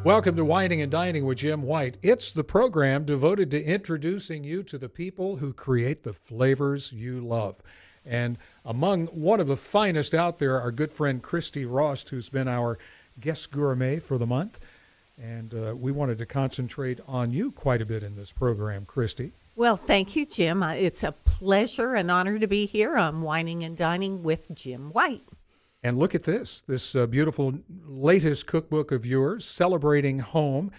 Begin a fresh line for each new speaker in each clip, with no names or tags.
Welcome to Whining and Dining with Jim White. It's the program devoted to introducing you to the people who create the flavors you love. And among one of the finest out there, our good friend Christy Rost, who's been our guest gourmet for the month. And we wanted to concentrate on you quite a bit in this program, Christy.
Well, thank you, Jim. It's a pleasure and honor to be here on Whining and Dining with Jim White.
And look at this beautiful latest cookbook of yours, celebrating home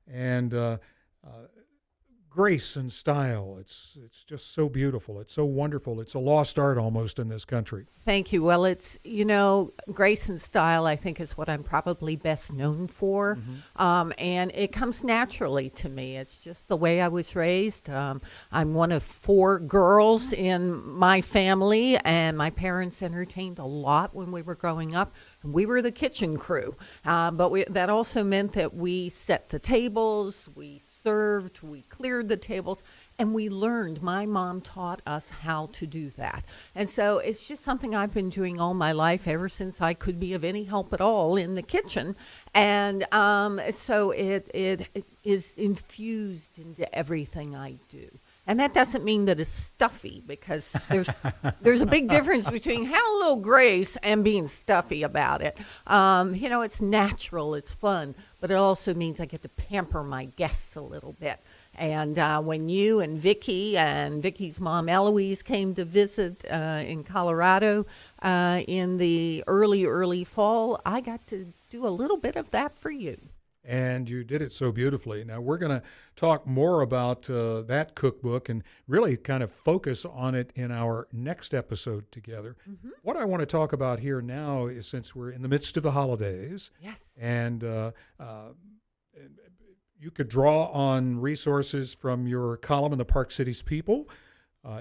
and grace and style. It's just so beautiful. It's so wonderful. It's a lost art almost in this country.
Thank you. Well, it's, grace and style, I think, is what I'm probably best known for. And it comes naturally to me. It's just the way I was raised. I'm one of 4 girls in my family, and my parents entertained a lot when we were growing up. We were the kitchen crew, but that also meant that we set the tables, we served, we cleared the tables, and we learned. My mom taught us how to do that. And so it's just something I've been doing all my life, ever since I could be of any help at all in the kitchen. And so it is infused into everything I do. And that doesn't mean that it's stuffy, because there's a big difference between having a little grace and being stuffy about it. It's natural, it's fun, but it also means I get to pamper my guests a little bit. And when you and Vicky's mom Eloise came to visit in Colorado in the early fall, I got to do a little bit of that for you.
And you did it so beautifully. Now, we're going to talk more about that cookbook and really kind of focus on it in our next episode together. What I want to talk about here now is, since we're in the midst of the holidays,
yes,
and you could draw on resources from your column in the Park Cities People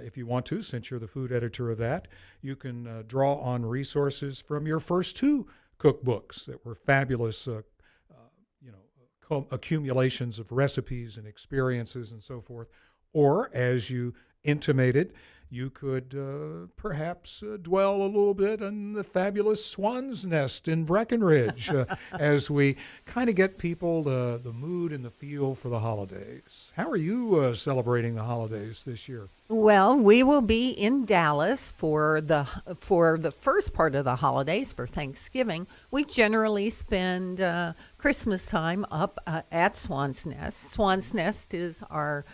if you want to, since you're the food editor of that. You can draw on resources from your first 2 cookbooks that were fabulous accumulations of recipes and experiences and so forth. Or, as you intimated, you could perhaps dwell a little bit on the fabulous Swan's Nest in Breckenridge as we kind of get people the mood and the feel for the holidays. How are you celebrating the holidays this year?
Well, we will be in Dallas for the first part of the holidays, for Thanksgiving. We generally spend Christmas time up at Swan's Nest. Swan's Nest is our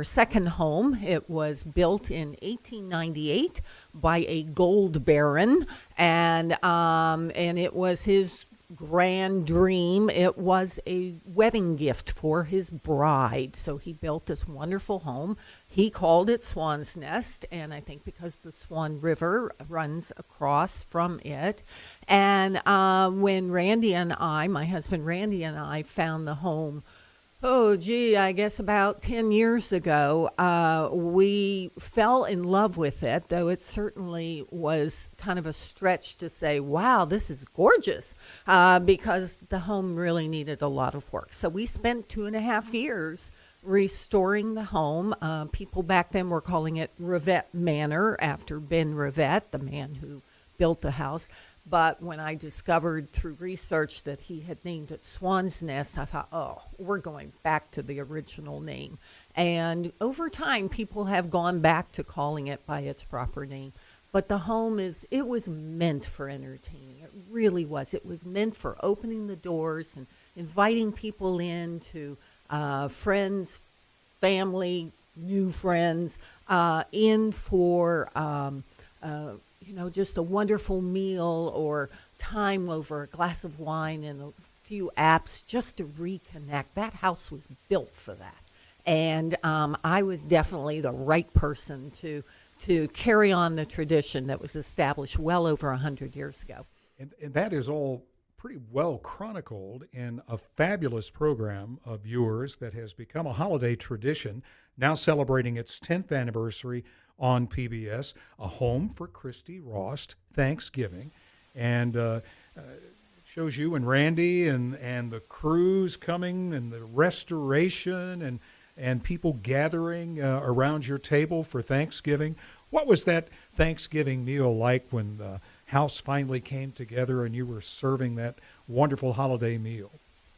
second home. It was built in 1898 by a gold baron, and it was his grand dream. It was a wedding gift for his bride. So he built this wonderful home. He called it Swan's Nest, and I think because the Swan River runs across from it. And when my husband Randy and I found the home, I guess about 10 years ago, we fell in love with it, though it certainly was kind of a stretch to say, wow, this is gorgeous, because the home really needed a lot of work. So we spent 2.5 years restoring the home. People back then were calling it Rivette Manor, after Ben Rivette, the man who built the house. But when I discovered through research that he had named it Swan's Nest, I thought, we're going back to the original name. And over time, people have gone back to calling it by its proper name. But the home it was meant for entertaining. It really was. It was meant for opening the doors and inviting people in, to friends, family, new friends, in for just a wonderful meal or time over a glass of wine and a few apps, just to reconnect. That house was built for that. And I was definitely the right person to carry on the tradition that was established well over 100 years ago.
And that is all pretty well chronicled in a fabulous program of yours that has become a holiday tradition, now celebrating its 10th anniversary on PBS, A Home for Christy Rost, Thanksgiving. And it shows you and Randy and the crews coming, and the restoration, and people gathering around your table for Thanksgiving. What was that Thanksgiving meal like when the house finally came together and you were serving that wonderful holiday meal?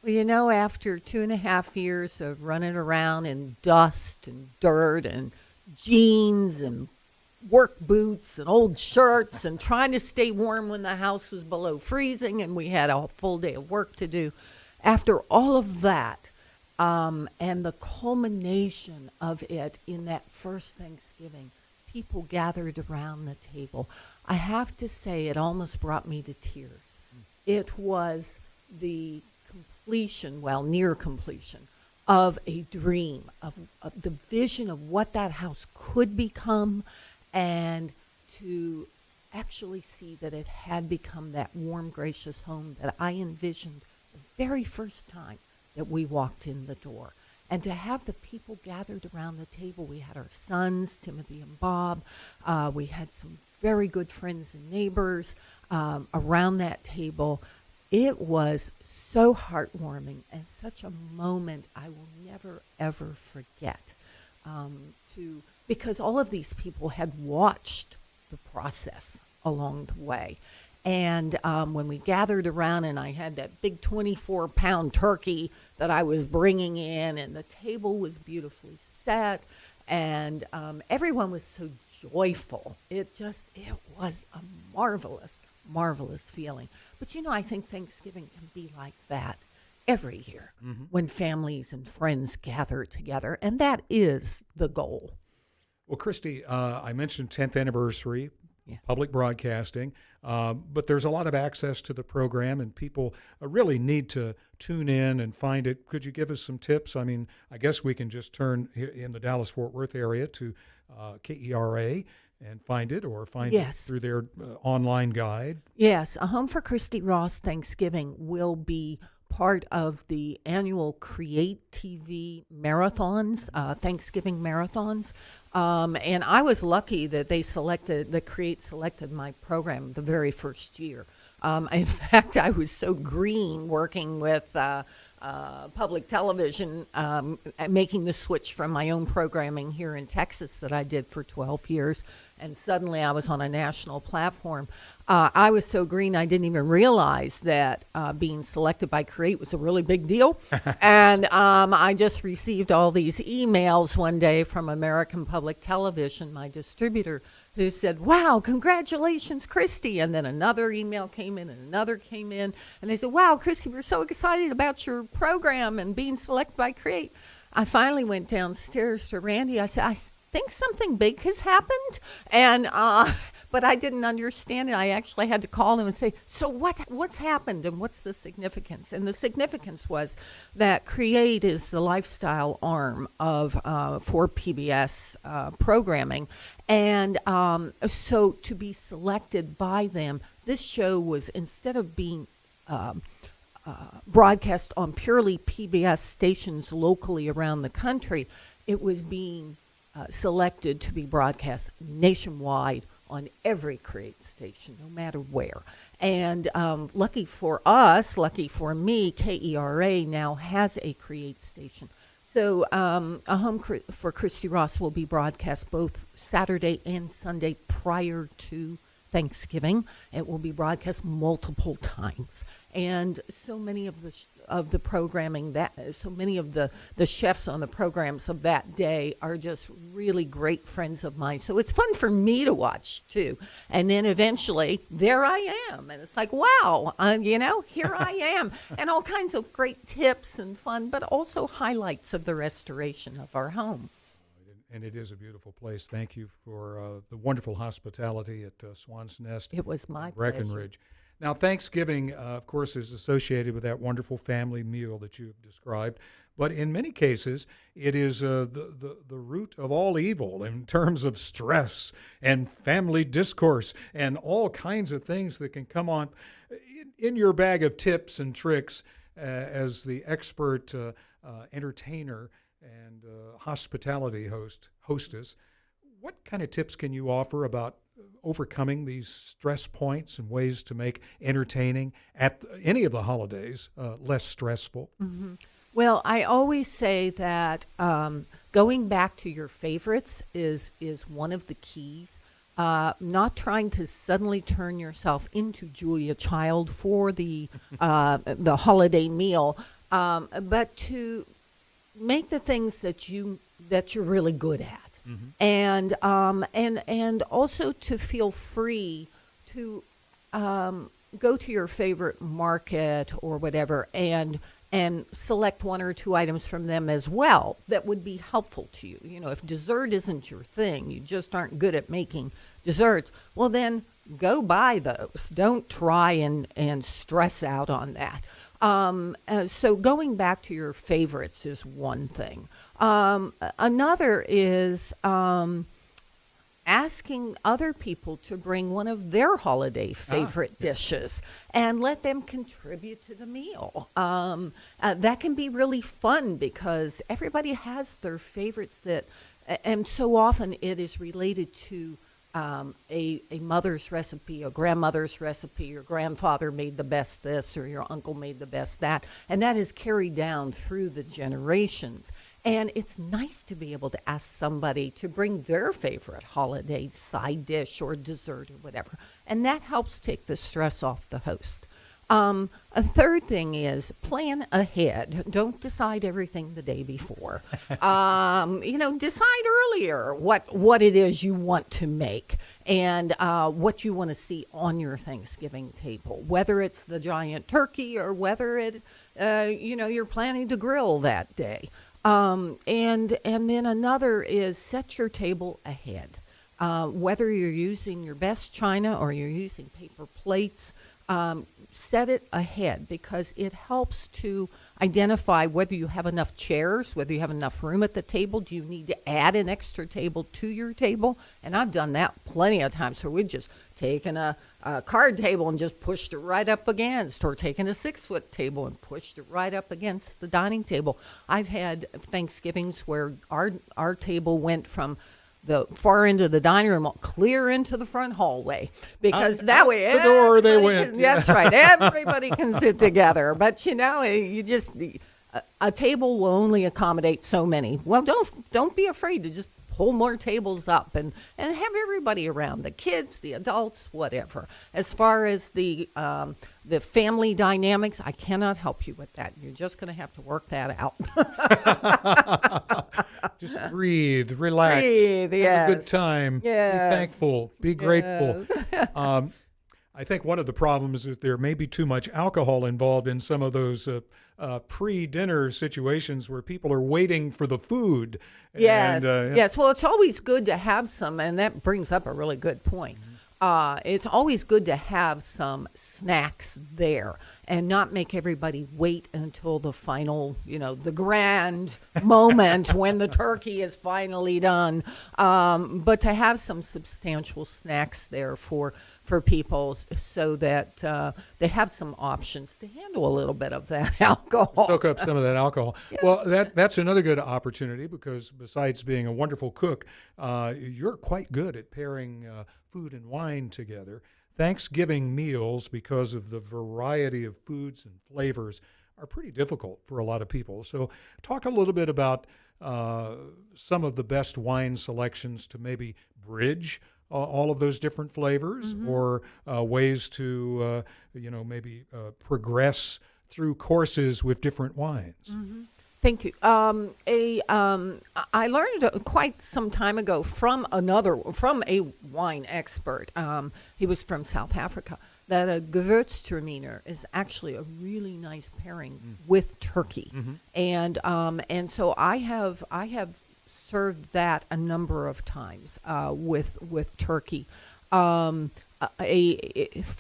Well, after 2.5 years of running around in dust and dirt and jeans and work boots and old shirts and trying to stay warm when the house was below freezing and we had a full day of work to do, after all of that, and the culmination of it in that first Thanksgiving, people gathered around the table. I have to say, it almost brought me to tears. It was the completion, well, near completion, of a dream, of the vision of what that house could become, and to actually see that it had become that warm, gracious home that I envisioned the very first time that we walked in the door. And to have the people gathered around the table, we had our sons, Timothy and Bob. We had some very good friends and neighbors around that table. It was so heartwarming and such a moment I will never, ever forget. Because all of these people had watched the process along the way. And when we gathered around and I had that big 24-pound turkey that I was bringing in, and the table was beautifully set, and everyone was so joyful. It was a marvelous, marvelous feeling. But, I think Thanksgiving can be like that every year when families and friends gather together, and that is the goal.
Well, Christy, I mentioned 10th anniversary.
Yeah.
Public broadcasting, but there's a lot of access to the program, and people really need to tune in and find it. Could you give us some tips? I mean, I guess we can just turn in the Dallas-Fort Worth area to KERA and find it, or find it through their online guide.
Yes, A Home for Christy Rost Thanksgiving will be part of the annual Create TV marathons, Thanksgiving marathons. And I was lucky that Create selected my program the very first year. In fact, I was so green working with public television, making the switch from my own programming here in Texas that I did for 12 years. And suddenly I was on a national platform. I was so green I didn't even realize that being selected by Create was a really big deal. And I just received all these emails one day from American Public Television, my distributor, who said, "Wow, congratulations, Christy." And then another email came in and another came in. And they said, "Wow, Christy, we're so excited about your program and being selected by Create." I finally went downstairs to Randy. I said, "I think something big has happened," and but I didn't understand it. I actually had to call him and say, "So what's happened and what's the significance?" And the significance was that Create is the lifestyle arm of for PBS programming, and so to be selected by them, this show was, instead of being broadcast on purely PBS stations locally around the country, it was being selected to be broadcast nationwide on every Create station, no matter where. And lucky for us, lucky for me, KERA now has a Create station. So A Home for Christy Rost will be broadcast both Saturday and Sunday prior to Thanksgiving. It will be broadcast multiple times, and so many of the programming so many of the chefs on the programs of that day are just really great friends of mine. So it's fun for me to watch too. And then eventually there I am, and it's like, wow, here I am, and all kinds of great tips and fun, but also highlights of the restoration of our home.
And it is a beautiful place. Thank you for the wonderful hospitality at Swan's Nest.
It was my
Breckenridge. Now, Thanksgiving, of course, is associated with that wonderful family meal that you've described. But in many cases, it is the root of all evil in terms of stress and family discourse and all kinds of things that can come on. In your bag of tips and tricks, as the expert entertainer and hospitality hostess, what kind of tips can you offer about overcoming these stress points and ways to make entertaining at any of the holidays less stressful?
Mm-hmm. Well, I always say that going back to your favorites is one of the keys. Not trying to suddenly turn yourself into Julia Child for the holiday meal, but to make the things that you're really good at, and also to feel free to go to your favorite market or whatever and select one or two items from them as well that would be helpful to you. You know, if dessert isn't your thing, you just aren't good at making desserts, well then go buy those. Don't try and stress out on that. So going back to your favorites is one thing. Another is asking other people to bring one of their holiday favorite dishes and let them contribute to the meal. That can be really fun because everybody has their favorites and so often it is related to a mother's recipe, a grandmother's recipe. Your grandfather made the best this, or your uncle made the best that, and that is carried down through the generations. And it's nice to be able to ask somebody to bring their favorite holiday side dish or dessert or whatever, and that helps take the stress off the host. A third thing is plan ahead. Don't decide everything the day before. Decide earlier what it is you want to make and what you want to see on your Thanksgiving table, whether it's the giant turkey or whether you're planning to grill that day. And then another is set your table ahead. Whether you're using your best china or you're using paper plates, set it ahead because it helps to identify whether you have enough chairs, whether you have enough room at the table. Do you need to add an extra table to your table? And I've done that plenty of times where we've just taken a card table and just pushed it right up against, or taken a 6-foot table and pushed it right up against the dining table. I've had Thanksgivings where our table went from the far end of the dining room clear into the front hallway because that way
the door they went.
That's right. Everybody can sit together. But a table will only accommodate so many. Well, don't be afraid to just pull more tables up and have everybody around, the kids, the adults, whatever. As far as the family dynamics, I cannot help you with that. You're just going to have to work that out.
Just breathe, relax,
have
a good time, be thankful, be grateful. I think one of the problems is there may be too much alcohol involved in some of those pre-dinner situations where people are waiting for the food.
Yes, yes. Well, it's always good to have some, and that brings up a really good point. It's always good to have some snacks there and not make everybody wait until the final, the grand moment when the turkey is finally done. But to have some substantial snacks there for people so that they have some options to handle a little bit of that alcohol.
Soak up some of that alcohol. Yeah. Well, that's another good opportunity because besides being a wonderful cook, you're quite good at pairing food and wine together. Thanksgiving meals, because of the variety of foods and flavors, are pretty difficult for a lot of people. So talk a little bit about some of the best wine selections to maybe bridge all of those different flavors, or ways to, maybe progress through courses with different wines.
Thank you. I learned quite some time ago from a wine expert. He was from South Africa. That a Gewürztraminer is actually a really nice pairing with turkey, and so I have served that a number of times with turkey. For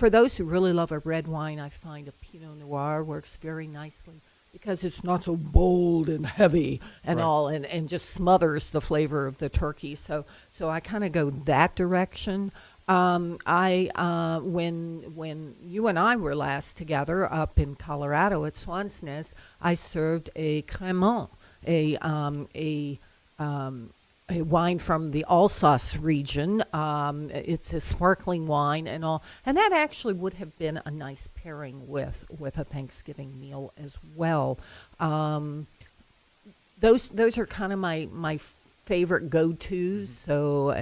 those who really love a red wine, I find a Pinot Noir works very nicely because it's not so bold and heavy and all, and just smothers the flavor of the turkey. So I kind of go that direction. When you and I were last together up in Colorado at Swan's Nest, I served a Crémant, a wine from the Alsace region. It's a sparkling wine and all, and that actually would have been a nice pairing with a Thanksgiving meal as well. Those are kind of my favorite go-tos. So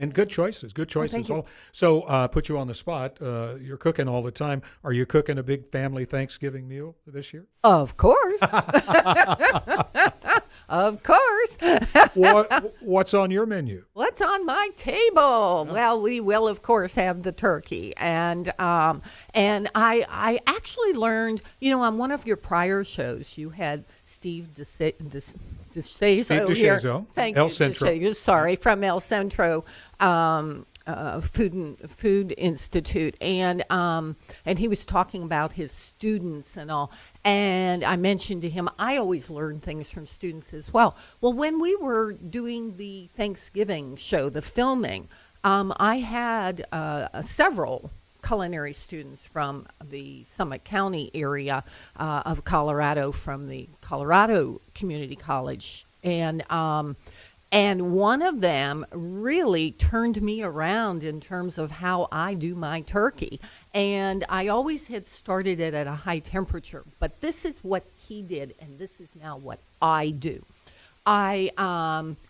And good choices, good choices.
thank you.
So, put you on the spot. You're cooking all the time. Are you cooking a big family Thanksgiving meal this year?
Of course. Of course.
What's on your menu?
What's on my table? Well, we will, of course, have the turkey, and I actually learned, on one of your prior shows, you had Steve DeShazo here. Thank
El
you,
Centro.
DeShazo, sorry, from El Centro Food Institute, and he was talking about his students and all. And I mentioned to him, I always learn things from students as well. Well, when we were doing the Thanksgiving show, the filming, I had several culinary students from the Summit County area of Colorado, from the Colorado Community College. And one of them really turned me around in terms of how I do my turkey. And I always had started it at a high temperature, but this is what he did, and this is now what I do. I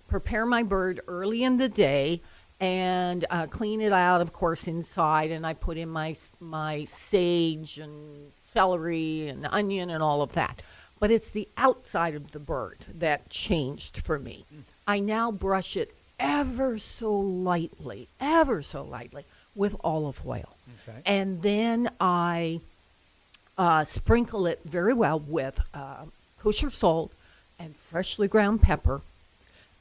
prepare my bird early in the day and clean it out, of course, inside, and I put in my sage and celery and onion and all of that. But it's the outside of the bird that changed for me. I now brush it ever so lightly with olive oil.
Okay.
And then I sprinkle it very well with kosher salt and freshly ground pepper.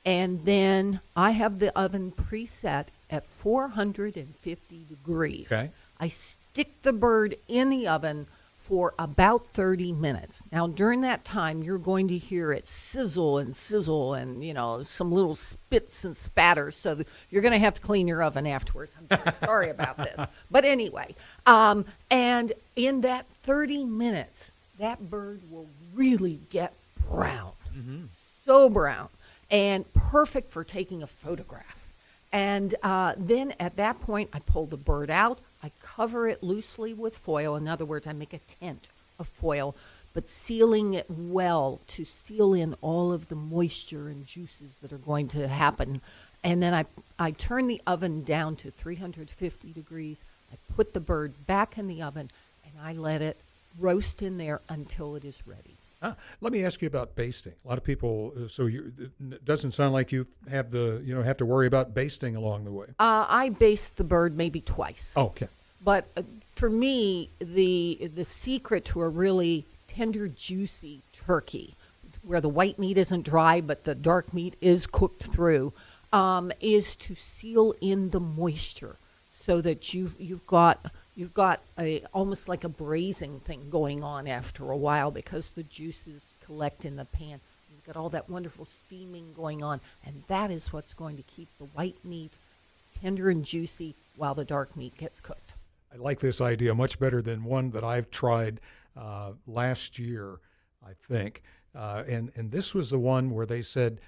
And then I have the oven preset at 450 degrees.
Okay.
I stick the bird in the oven for about 30 minutes. Now, during that time, you're going to hear it sizzle and some little spits and spatters. So you're going to have to clean your oven afterwards. I'm very sorry about this. But anyway, and in that 30 minutes, that bird will really get brown. Mm-hmm. So brown. And perfect for taking a photograph. And then at that point, I pull the bird out. I cover it loosely with foil. In other words, I make a tent of foil, but sealing it well to seal in all of the moisture and juices that are going to happen. And then I turn the oven down to 350 degrees. I put the bird back in the oven, and I let it roast in there until it is ready.
Let me ask you about basting. A lot of people, it doesn't sound like you have to worry about basting along the way.
I baste the bird maybe twice.
Oh, okay.
But for me, the secret to a really tender, juicy turkey, where the white meat isn't dry but the dark meat is cooked through, is to seal in the moisture, so that you've got almost like a braising thing going on after a while, because the juices collect in the pan. You've got all that wonderful steaming going on, and that is what's going to keep the white meat tender and juicy while the dark meat gets cooked.
I like this idea much better than one that I've tried last year, I think. And this was the one where they said,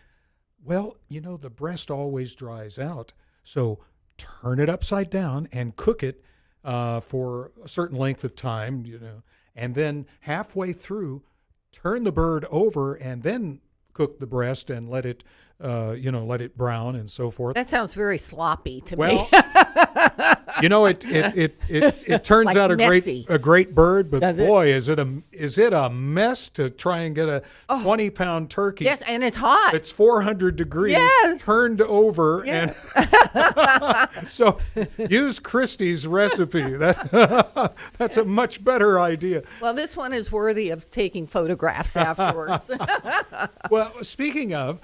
well, the breast always dries out, so turn it upside down and cook it for a certain length of time, and then halfway through, turn the bird over and then cook the breast and let it brown and so forth.
That sounds very sloppy to me.
Well, it turns
Like
out
messy.
a great bird, but
Does it?
boy, is it a mess to try and get a 20-pound turkey.
Yes, and it's hot.
It's 400 degrees,
Yes.
turned over,
Yes.
and so use Christy's recipe. That's a much better idea.
Well, this one is worthy of taking photographs afterwards.
Well, speaking of,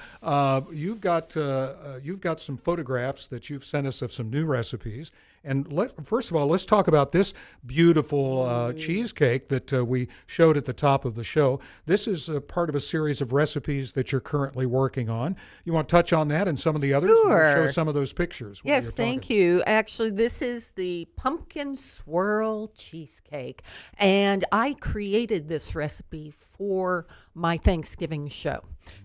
you've got some photographs that you've sent us of some new recipes. And first of all, let's talk about this beautiful cheesecake that we showed at the top of the show. This is a part of a series of recipes that you're currently working on. You want to touch on that and some of the others?
Sure.
We'll show some of those pictures. while
Yes,
you're
thank
talking.
you. Actually, this is the pumpkin swirl cheesecake, and I created this recipe for my Thanksgiving show,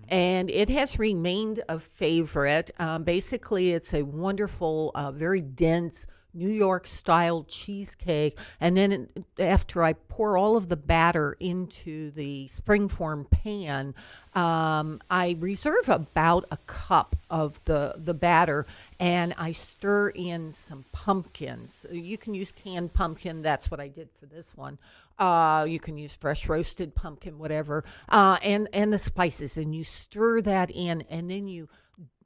and it has remained a favorite. Basically, it's a wonderful, very dense, New York style cheesecake. And then after I pour all of the batter into the springform pan, I reserve about a cup of the batter, and I stir in some pumpkins. You can use canned pumpkin. That's what I did for this one. You can use fresh roasted pumpkin, whatever, and the spices. And you stir that in, and then you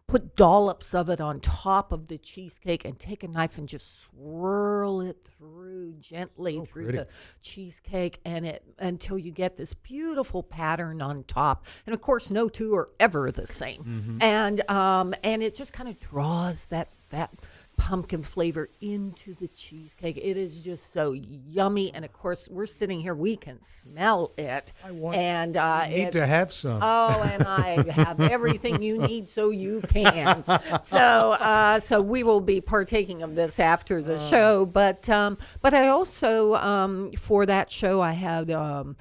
put dollops of it on top of the cheesecake and take a knife and just swirl it through gently through
pretty.
the cheesecake until you get this beautiful pattern on top. And of course, no two are ever the same. And it just kind of draws that pumpkin flavor into the cheesecake. It is just so yummy. And of course, we're sitting here, we can smell it.
I need to have some.
Oh, and I have everything you need so you can. So we will be partaking of this after the show. But I also, for that show, I had a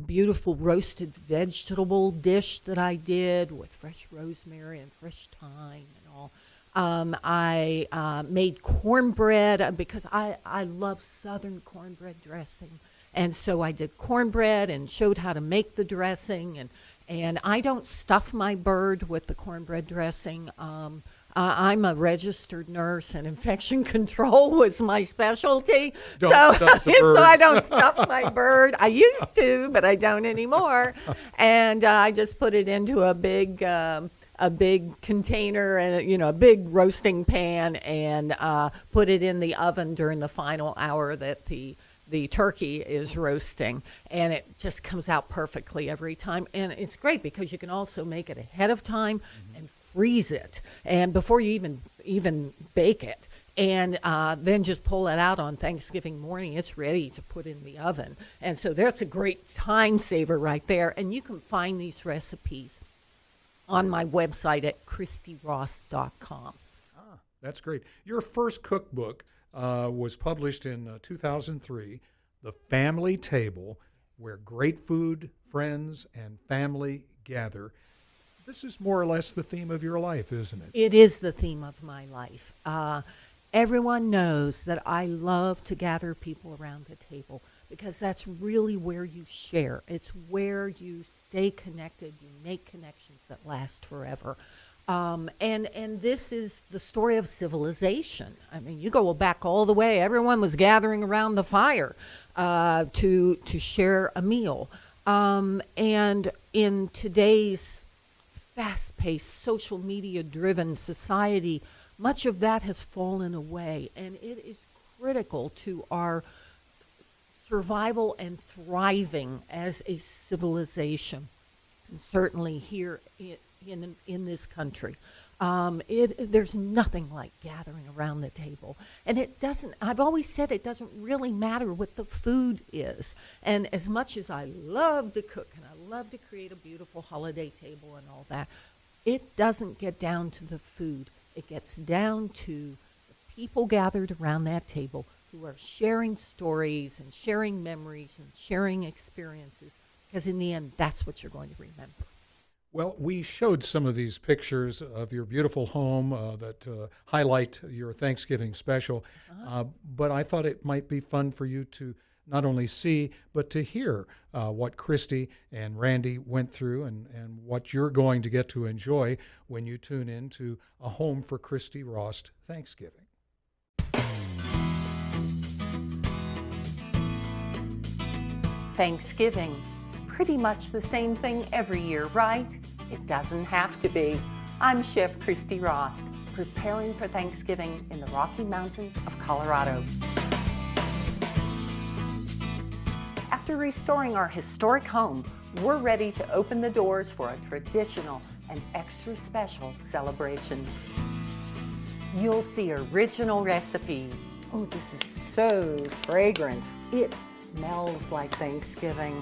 beautiful roasted vegetable dish that I did with fresh rosemary and fresh thyme and all. I made cornbread because I love Southern cornbread dressing. And so I did cornbread and showed how to make the dressing. And I don't stuff my bird with the cornbread dressing. I'm a registered nurse, and infection control was my specialty.
Don't
so,
stuff the
so
bird.
I don't stuff my bird. I used to, but I don't anymore. And I just put it into a big container and a big roasting pan, and put it in the oven during the final hour that the turkey is roasting, and it just comes out perfectly every time. And it's great because you can also make it ahead of time and freeze it, and before you even bake it, and then just pull it out on Thanksgiving morning. It's ready to put in the oven, and so that's a great time saver right there. And you can find these recipes on my website at ChristyRost.com.
That's great. Your first cookbook was published in 2003, The Family Table, Where Great Food, Friends, and Family Gather. This is more or less the theme of your life, isn't it?
It is the theme of my life. Everyone knows that I love to gather people around the table because that's really where you share. It's where you stay connected, you make connections that last forever. And this is the story of civilization. I mean, you go back all the way. Everyone was gathering around the fire to share a meal. And in today's fast-paced, social media-driven society, much of that has fallen away, and it is critical to our survival and thriving as a civilization, and certainly here in this country. There's nothing like gathering around the table. And I've always said it doesn't really matter what the food is. And as much as I love to cook and I love to create a beautiful holiday table and all that, it doesn't get down to the food. It gets down to the people gathered around that table who are sharing stories and sharing memories and sharing experiences, because in the end, that's what you're going to remember.
Well, we showed some of these pictures of your beautiful home that highlight your Thanksgiving special, but I thought it might be fun for you to not only see, but to hear what Christy and Randy went through and what you're going to get to enjoy when you tune in to A Home for Christy Rost Thanksgiving.
Thanksgiving, pretty much the same thing every year, right? It doesn't have to be. I'm Chef Christy Rost, preparing for Thanksgiving in the Rocky Mountains of Colorado. After restoring our historic home, we're ready to open the doors for a traditional and extra special celebration. You'll see original recipes. Oh, this is so fragrant. It smells like Thanksgiving.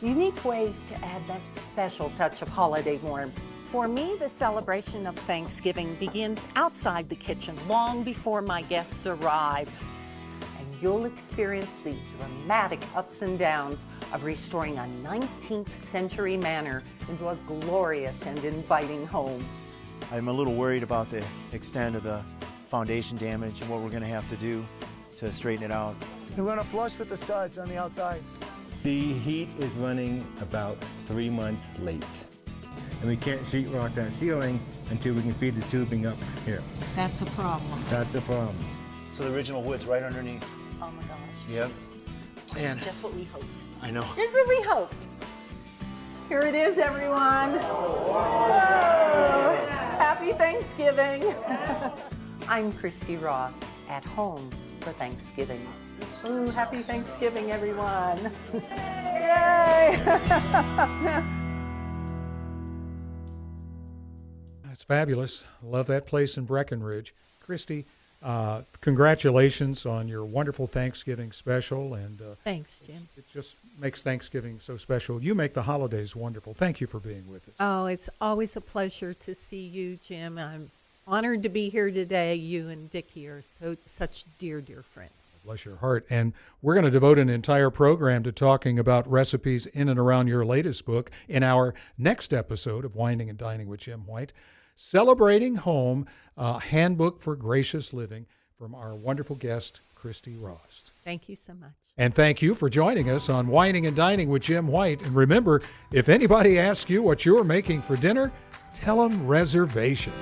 Unique ways to add that special touch of holiday warmth. For me, the celebration of Thanksgiving begins outside the kitchen long before my guests arrive. And you'll experience the dramatic ups and downs of restoring a 19th century manor into a glorious and inviting home.
I'm a little worried about the extent of the foundation damage and what we're going to have to do to straighten it out.
We're going to flush with the studs on the outside.
The heat is running about 3 months late. And we can't sheetrock that ceiling until we can feed the tubing up here.
That's a problem.
That's a problem.
So the original wood's right underneath.
Oh my gosh.
Yep.
It's just what we hoped.
I know.
Just what we hoped. Here it is, everyone. Whoa. Happy Thanksgiving. I'm Christy Rost, at home for Thanksgiving. Ooh, happy Thanksgiving, everyone. Yay!
That's fabulous. Love that place in Breckenridge. Christy, congratulations on your wonderful Thanksgiving special. And
Thanks, Jim.
it just makes Thanksgiving so special. You make the holidays wonderful. Thank you for being with us.
Oh, it's always a pleasure to see you, Jim. I'm honored to be here today. You and Dickie are such dear, dear friends.
Bless your heart. And we're going to devote an entire program to talking about recipes in and around your latest book in our next episode of Wining and Dining with Jim White, Celebrating Home, a Handbook for Gracious Living, from our wonderful guest, Christy Rost.
Thank you so much.
And thank you for joining us on Wining and Dining with Jim White. And remember, if anybody asks you what you're making for dinner, tell them reservations.